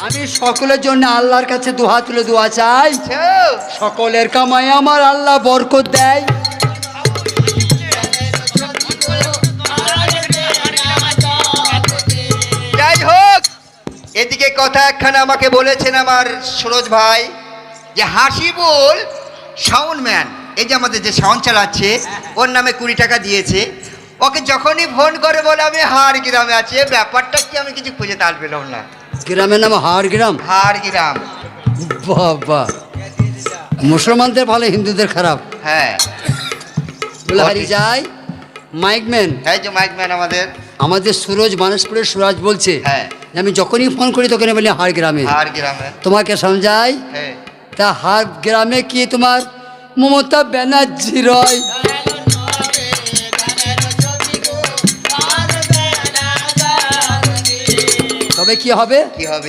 আমি সকলের জন্য আল্লাহর কাছে দুহাত তুলে দোয়া চাই, সকলের কামাই আমার আল্লাহ বরকত দেয়। যাই হোক, এদিকে কথা একখানা আমাকে বলেছেন আমার সুরজ ভাই যে হাসিবুল সাউন্ডম্যান, এই যে আমাদের যে সাউন্ড চালাচ্ছে, ওর নামে 20 টাকা দিয়েছে। ওকে যখনই ফোন করে বলে আমি হাড় গ্রামে আছি, ব্যাপারটা কি আমি কিছু খুঁজে তাল পেলাম না। গ্রামের নাম হাড় গ্রাম? হাড় গ্রাম। বাবা, মুসলমানদের ভালো, হিন্দুদের খারাপ। হ্যাঁ, বলে হারি যায় মাইকম্যান। এই যে মাইকম্যান আমাদের সুরজ মানসপুরের সুরাজ বলছে, হ্যাঁ, যে আমি যখনই ফোন করি তখনই বলি হাড় গ্রামে। হাড় গ্রামে তোমাকে সমঝাই, হ্যাঁ, তা হাড় গ্রামে কি তোমার মমতা ব্যানার্জি রয়? তবে কি হবে,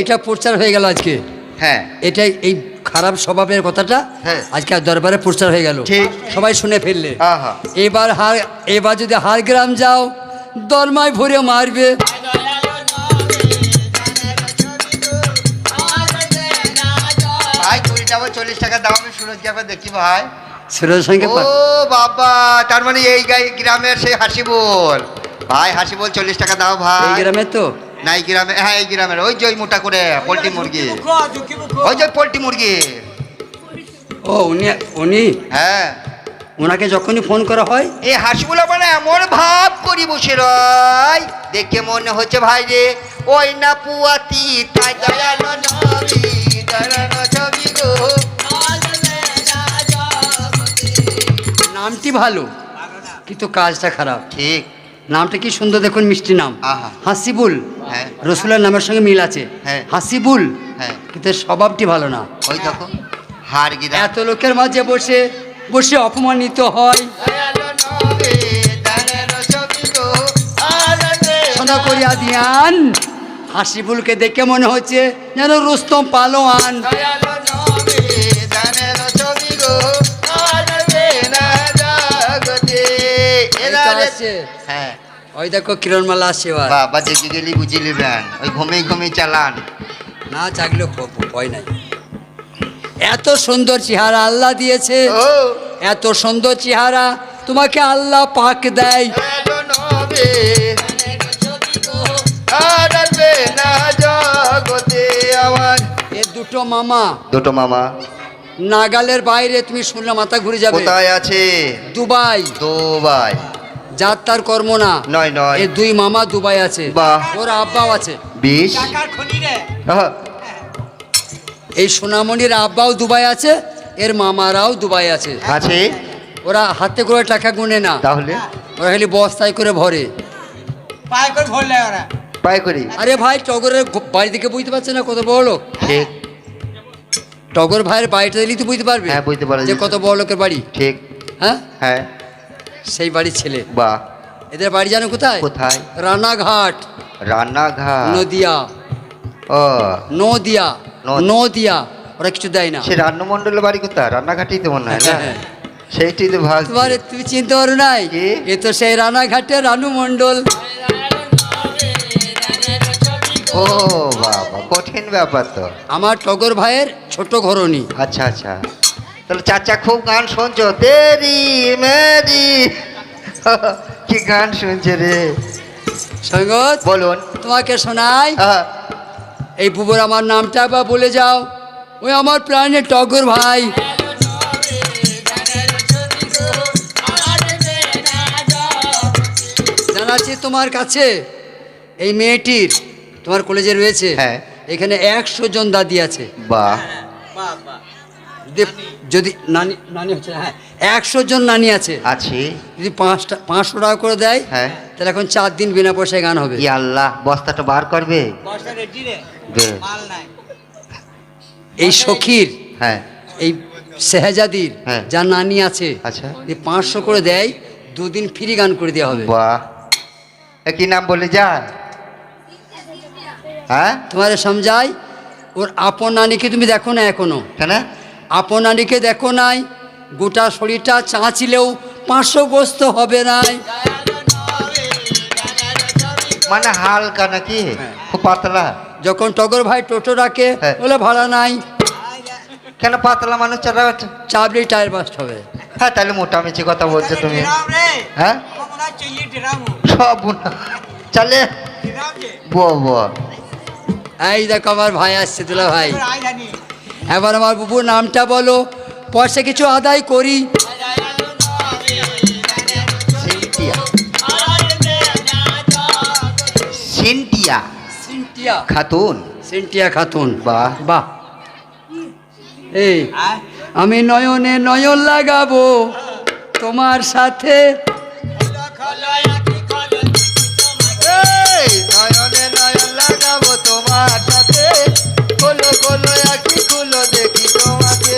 এটা প্রচার হয়ে গেল আজকে। হ্যাঁ, এটা এই খারাপ স্বভাবের কথাটা হ্যাঁ, আজকে দরবারে প্রচার হয়ে গেল, সবাই শুনে ফেললে। এবার যদি হাড় গ্রাম যাও, দরমায় ভরে মারবে। ভাই 20 টাকা 40 টাকা দাও, আমি সুরজকে একবার দেখি ভাই। সুরজের সঙ্গে ও বাবা, তার মানে এই গ্রামের সেই হাসিবুল ভাই। হাসিবুল 40 টাকা দাও ভাই। এই গ্রামের তো না, এই গ্রামে, হ্যাঁ এই গ্রামের, ওই যে ওই মোটা করে পোল্ট্রি মুরগি, ওই যে পোল্ট্রি মুরগি। ও উনি হ্যাঁ, ওনাকে যখনই ফোন করা হয়, এই হাসিবুল মানে এমন ভাব করি বসে রয়, দেখে মনে হচ্ছে ভাই রে ওই না পুয়াতি তাই দয়ালো নবী দয়ালো ছবি গো। নামটি ভালো কিন্তু কাজটা খারাপ। ঠিক, নামটা কি সুন্দর দেখুন, মিষ্টি নাম হাসিবুল। হ্যাঁ, রসুলের নামের সঙ্গে মিল আছে। হ্যাঁ, হাসিবুল, হ্যাঁ, কিন্তু স্বভাবটি ভালো না। ওই দেখো হাড় গিরা, এত লোকের মাঝে বসে বসে অপমানিত হয়। সোনা করিয়া দিয়ান, হাসিবুলকে দেখে মনে হচ্ছে যেন রুস্তম পালোয়ান। হ্যাঁ, ওই দেখো কিরণমালা আসছে। বাবা জেগে গেলি বুঝিলি ব্যান, ওই ঘুমিয়ে ঘুমিয়ে চালান না জাগলেও ভয় নাই। এত সুন্দর চেহারা আল্লাহ দিয়েছে, এত সুন্দর চেহারা তোমাকে আল্লাহ পাক দেয়। এ দুটো মামা নাগালের বাইরে, তুমি শুনলে মাথা ঘুরে যাবে। কোথায় আছে? দুবাই। যার তার কর্ম না, নয় নয়, এই দুই মামা দুবাই আছে। ওর আব্বাও আছে 20। এই সোনামণির আব্বাও দুবাই আছে, এর মামারাও দুবাই আছে। ওরা হাতে করে টাকা গুনে না, তাহলে ওরা খালি বস্তায় করে ভরে, পায় করে। আরে ভাই, টগরের বাড়ি থেকে বুঝতে পারছে না কত বড় লোক? ঠিক, টগর ভাইয়ের বাড়িটা দিলেই তো বুঝতে পারবে। হ্যাঁ, বুঝতে পারবে যে কত বড় লোকের বাড়ি। ঠিক, হ্যাঁ হ্যাঁ, সেই বাড়ির ছেলে। বাহ, এদের বাড়ি জানো কোথায়? কোথায়? রানাঘাট। নদিয়া। ও, নদিয়া। ওরা কিছু দেয় না। সে রান্নমন্ডলের বাড়ি কোথায়? রান্নাঘাটেই তো মনে হয় না? সেইটাই তো ভাগ। তুমি চিনতে পারো নাই? এ তো সেই রানাঘাটে রানু মন্ডল। ও বাবা, কঠিন ব্যাপার তো। আমার টগর ভাইয়ের ছোট ঘরণী। আচ্ছা আচ্ছা, তাহলে চাচা খুব গান শুনছো? তেরি মেরি, কি গান শুনছে রে? সঙ্গত বলুন, তোমাকে শোনাই। এই বুবুর আমার নামটা বা বলে যাও। ওই আমার প্রাণের টগর ভাই। জানাচ্ছি তোমার কাছে, এই মেয়েটির তোমার কলেজে রয়েছে, এখানে 100 জন দাদি আছে। বাহ, যদি নানি হচ্ছে, হ্যাঁ 100 জন নানি আছে। যদি 500 টাকা করে দেয়, তাহলে এখন 4 দিন বিনা পয়সায় গান হবে। আল্লাহ, বস্তাটা বার করবে। এই সখীর, এই শেহজাদির যা নানি আছে, 500 করে দেয়, 2 দিন ফ্রি গান করে দেওয়া হবে। বাহ, কি নাম বলে যা? হ্যাঁ, তোমার সমঝাই। ওর আপন নানিকে তুমি দেখো না এখনো? কেন আপন নানিকে দেখো নাই? গোটা শরীরটা চাঁচিলেও 500 গোস্ত হবে নাই। মানে হালকা নাকি? হ্যাঁ। খুব পাতলা? যখন টগর ভাই টোটো ডাকে হ্যাঁ। বলে ভাড়া নাই, কেন পাতলা মানুষ চালাচ্ছে? চাবড়ি টায়ার বাস্ট হবে। হ্যাঁ, তাহলে মোটামুটি কথা বলছো তুমি। হ্যাঁ, সব চলে বো। এই দেখো আমার ভাই আসছে, দুলা ভাই। এবার আমার বুবুর নামটা বলো, পয়সা কিছু আদায় করি। সিনটিয়া। সিনটিয়া সিনটিয়া খাতুন। সিনটিয়া খাতুন। বাহ। বাহ। এই আমি নয়নে নয়ন লাগাবো তোমার সাথে। এই নয়নে নয়ন লাগাবো তোমার সাথে, খোলো খোলো আঁখি খুলো দেখি তোমাকে।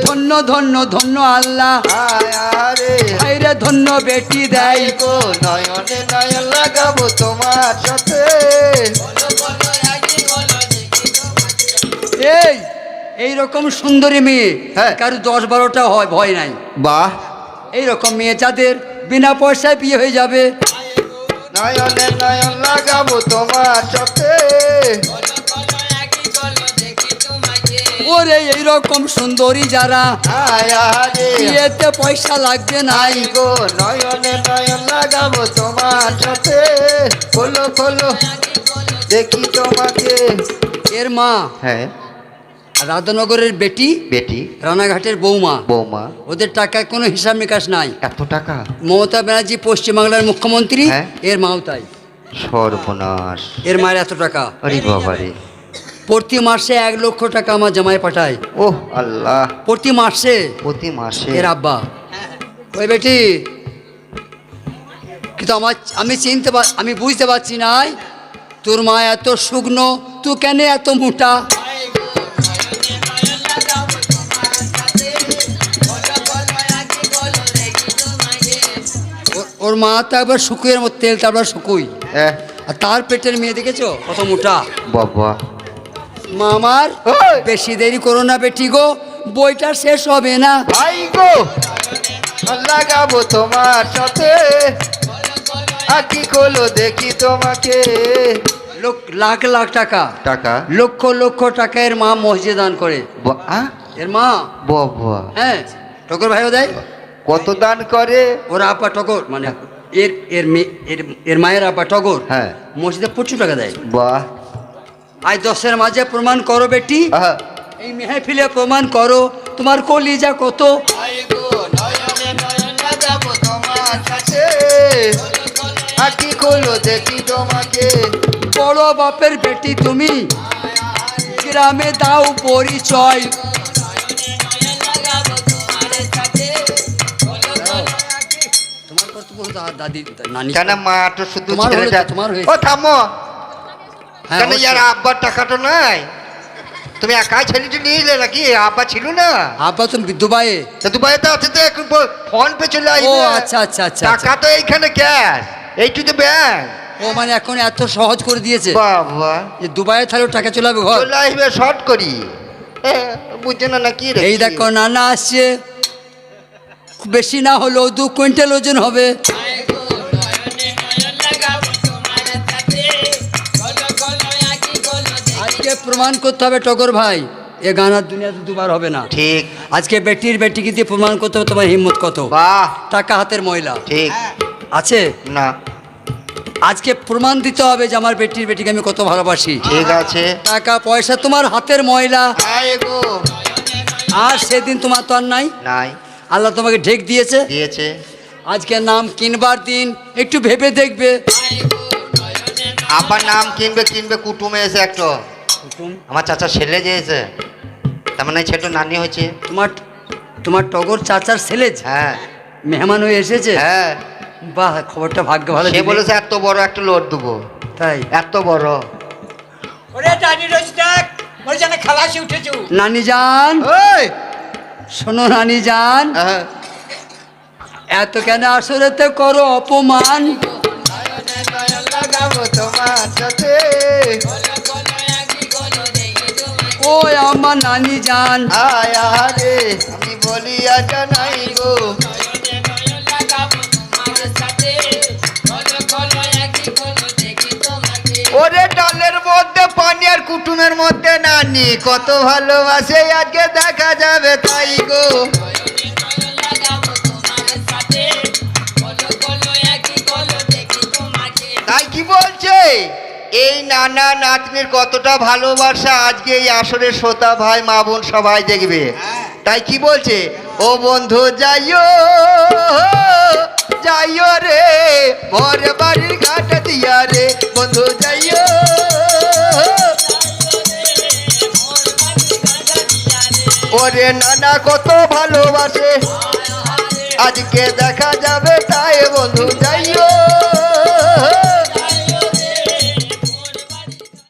ধন্য ধন্য ধন্য আল্লাহ, আয় আরে ভাইরে ধন্য বেটি দেয় গো, নয়নে নয়ন লাগাবো তোমার সাথে। এই রকম সুন্দরী মেয়ে হ্যাঁ। কারো 10-12টা হয়, ভয় নাই। বাহ। এই রকম মেয়ে যাদের বিনা পয়সায় বিয়ে হয়ে যাবে। নয়নে নয়ন লাগাবো তোমার সাথে। ওরে এইরকম সুন্দরী যারা, আয় আরে বিয়েতে পয়সা লাগবে নাই আই গো, নয়নে নয়ন লাগাবো তোমার সাথে, খোলো খোলো দেখি তোমাকে। এর মা হ্যাঁ, রাধানগরের বেটি, বেটি রানাঘাটের বৌমা। বৌমা। ওদের টাকায় কোনো হিসাব নিকাশ নাই। এত টাকা? মমতা ব্যানার্জি পশ্চিমবাংলার মুখ্যমন্ত্রী, হ্যাঁ। এর মাও তাই। সর্বনাশ। এর মায়ের এত টাকা। আরে বাবারে। প্রতি মাসে 1 লক্ষ টাকা আমার জামাই পাঠায়। ওহ আল্লাহ। প্রতি মাসে। প্রতি মাসে? এর আব্বা। ওই বেটি কিন্তু আমি বুঝতে পারছি না, তোর মা এত শুকনো, তুই কেন এত মোটা? ওর মা তো একবার শুকুয়ের মতো তেল, তারপর শুকুই, আর তার পেটের মেয়ে দেখেছো কত মোটা। বাবা। মা আমার বেশি দেরি করো না বেটি গো, বইটা শেষ হবে না। ভাই গো, লাগাবো তোমার সাথে, আঁখি খোলো দেখি তোমাকে। লাখ লাখ টাকা, টাকা লক্ষ লক্ষ টাকা এর মা মসজিদে দান করে। এর মা। বাবা। হ্যাঁ, টগর ভাইও দেয়। কত দান করে? ওর আপা টগর, মানে এর মায়ের আপা টগর, হ্যাঁ, মসজিদে প্রচুর টাকা দেয়। বাহ। আজ 10-এর মাঝে প্রমাণ করো বেটি, এই মেহফিলে প্রমাণ করো তোমার কলিজা কত। আঁখি খোলো দেখি তোমাকে। বড় বাপের বেটি তুমি, গ্রামে দাও পরিচয়। তোমার কর্তব্য হতো দাদি নানি। কেন মা তো শুধু তোমার হলো তো, তোমার হয়েছে। ও থামো। হ্যাঁ, কেন ইয়ার আব্বার টাকাটা নাই? তুমি একাই ছেলেটি নিয়ে এলে নাকি? আব্বা ছিল না? আব্বা তুমি দুবাইয়ে। দুবাইতে আছে তো, এখন ফোন পে চলে ও আসবে। আচ্ছা আচ্ছা আচ্ছা। টাকা তো এইখানে ক্যাশ, এইটু তো ব্যাংক। ও মানে এখন এত সহজ করে দিয়েছে বাবা। যে দুবাইয়ে থাকলেও টাকা চলে যাবে ঘর। চলে আসবে শর্ট করি। বুঝছে না নাকি? এই দেখো নানা আসছে, বেশি না হলেও 2 কুইন্টাল ওজন হবে। আজকে প্রমাণ করতে হবে টগর ভাই, এ গানার দুনিয়াতে দুবার হবে না। ঠিক। আজকে বেটিকে দিয়ে প্রমাণ করতে হবে তোমার হিম্মত কত। বাহ। টাকা হাতের ময়লা ঠিক আছে না? আজকে প্রমাণ দিতে হবে যে আমার বেটিকে আমি কত ভালোবাসি। ঠিক আছে। টাকা পয়সা তোমার হাতের ময়লা, আর সেদিন তোমার তো আর নাই। নাই। আল্লাহ তোমাকে ঢেক দিয়েছে। আজকে নাম কিনবার দিন, একটু ভেবে দেখবে। আবার নাম কিনবে কুটুমে এসে একটু, আমার চাচা ছেলে যেয়েছে, তার মানে ছেলে নানি হয়েছে। তোমার টগর চাচার ছেলে? হ্যাঁ, মেহমান হয়ে এসেছে। হ্যাঁ। বাহ, খবরটা ভাগ্য ভালো। সে বলেছে এত বড় একটা লোড দেবো। তাই? এত বড়। নানি জান, শোনো নানি জান, এত কেন আসরেতে করো অপমান? ও আমার নানি জান, আমি বলি আটা নাই গো। মধ্যে পানি আর কুটুমের মধ্যে নানি, কত ভালোবাসে আজকে দেখা যাবে তাই গো। তাই কি বলছে এই নানা নাতনির কতটা ভালোবাসা আজকে এই আসরের শ্রোতা ভাই মা বোন সবাই দেখবে। তাই কি বলছে, ও বন্ধু যাইও যাইও রে মোর বাড়ির ঘাট দিয়া রে, বন্ধু যাইও। ওরে নানা কত ভালোবাসে আজকে দেখা যাবে তাই বন্ধু যাইও।